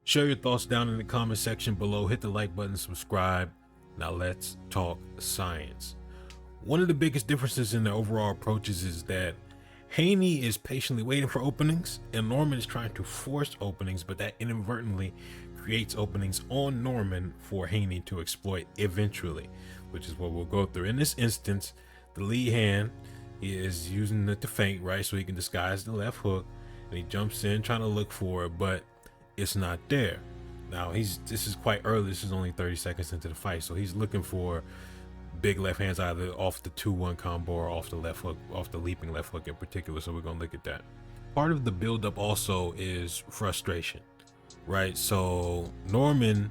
Share your thoughts down in the comment section below. Hit the like button, subscribe. Now let's talk science. One of the biggest differences in the overall approaches is that Haney is patiently waiting for openings and Norman is trying to force openings, but that inadvertently creates openings on Norman for Haney to exploit eventually, which is what we'll go through. In this instance, the lead hand is using it to feint, right? So he can disguise the left hook, and he jumps in trying to look for it, but it's not there. Now this is quite early. This is only 30 seconds into the fight, so he's looking for big left hands either off the 2-1 combo or off the left hook, off the leaping left hook in particular. So we're gonna look at that. Part of the buildup also is frustration, right? So Norman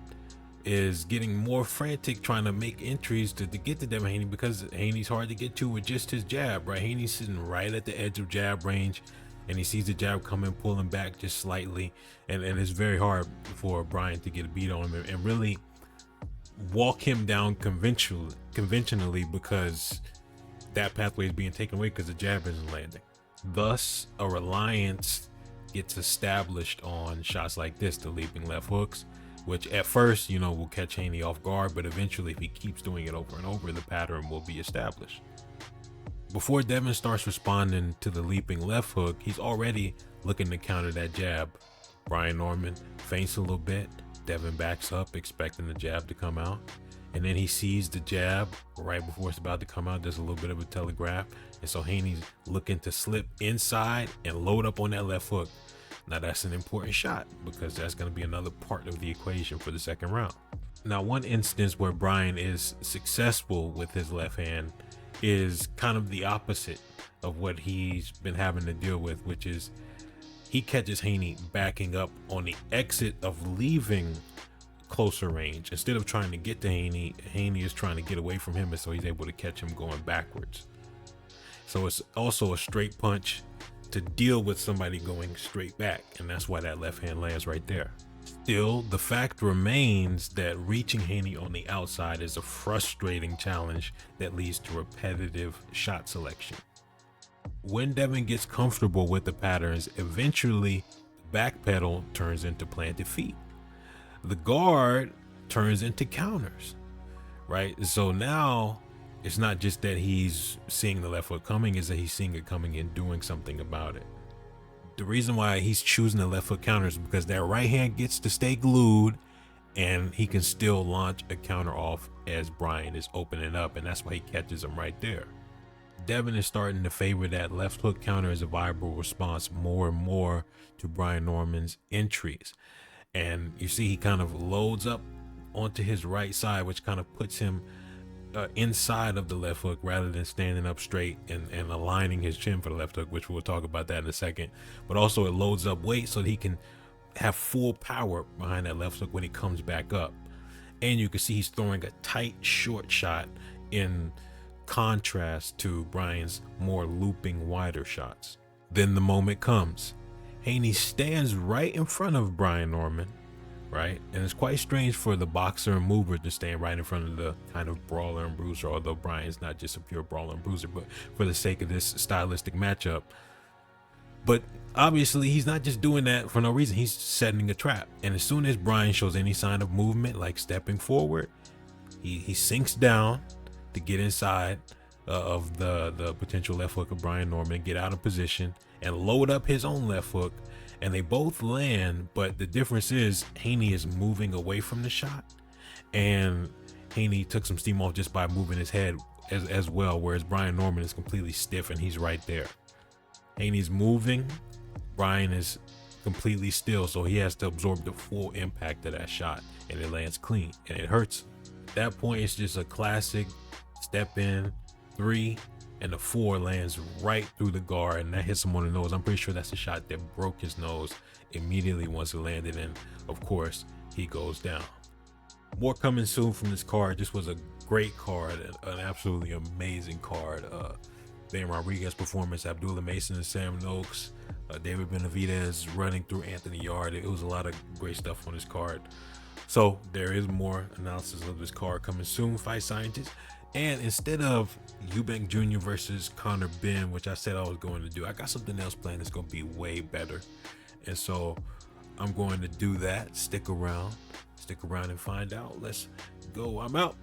is getting more frantic trying to make entries to get to Devin Haney because Haney's hard to get to with just his jab, right? Haney's sitting right at the edge of jab range, and he sees the jab coming, pulling back just slightly, and it's very hard for Brian to get a beat on him and really walk him down conventionally because that pathway is being taken away because the jab isn't landing. Thus, a reliance gets established on shots like this, the leaping left hooks, which at first, will catch Haney off guard, but eventually if he keeps doing it over and over, the pattern will be established. Before Devin starts responding to the leaping left hook, he's already looking to counter that jab. Brian Norman feints a little bit. Devin backs up, expecting the jab to come out. And then he sees the jab right before it's about to come out. There's a little bit of a telegraph. And so Haney's looking to slip inside and load up on that left hook. Now that's an important shot because that's going to be another part of the equation for the second round. Now, one instance where Brian is successful with his left hand is kind of the opposite of what he's been having to deal with, which is he catches Haney backing up on the exit of leaving closer range. Instead of trying to get to Haney, Haney is trying to get away from him, and so he's able to catch him going backwards. So it's also a straight punch to deal with somebody going straight back, and that's why that left hand lands right there. Still, the fact remains that reaching Haney on the outside is a frustrating challenge that leads to repetitive shot selection. When Devin gets comfortable with the patterns, eventually the back pedal turns into planted feet. The guard turns into counters, right? So now it's not just that he's seeing the left foot coming, is that he's seeing it coming and doing something about it. The reason why he's choosing the left foot counter is because that right hand gets to stay glued and he can still launch a counter off as Brian is opening up, and that's why he catches him right there. Devin is starting to favor that left hook counter as a viable response more and more to Brian Norman's entries. And you see he kind of loads up onto his right side, which kind of puts him inside of the left hook rather than standing up straight and aligning his chin for the left hook, which we'll talk about that in a second. But also it loads up weight so that he can have full power behind that left hook when he comes back up. And you can see he's throwing a tight short shot in contrast to Brian's more looping wider shots. Then the moment comes. Haney stands right in front of Brian Norman, right? And it's quite strange for the boxer and mover to stand right in front of the kind of brawler and bruiser, although Brian's not just a pure brawler and bruiser, but for the sake of this stylistic matchup. But obviously he's not just doing that for no reason. He's setting a trap. And as soon as Brian shows any sign of movement, like stepping forward, he sinks down to get inside of the potential left hook of Brian Norman, get out of position and load up his own left hook, and they both land. But the difference is Haney is moving away from the shot, and Haney took some steam off just by moving his head as well, whereas Brian Norman is completely stiff and he's right there. Haney's moving, Brian is completely still, so he has to absorb the full impact of that shot, and it lands clean and it hurts. At that point, it's just a classic step in 3, and the 4 lands right through the guard, and that hits him on the nose. I'm pretty sure that's a shot that broke his nose immediately once it landed, and of course he goes down. More coming soon from this card. This was a great card, an absolutely amazing card. Ben Rodriguez performance, Abdullah Mason and Sam Noakes, David Benavidez running through Anthony Yard. It was a lot of great stuff on this card. So there is more analysis of this card coming soon, Fight Scientists. And instead of Eubank Jr. versus Conor Ben, which I said I was going to do, I got something else planned that's going to be way better. And so I'm going to do that. Stick around and find out. Let's go. I'm out.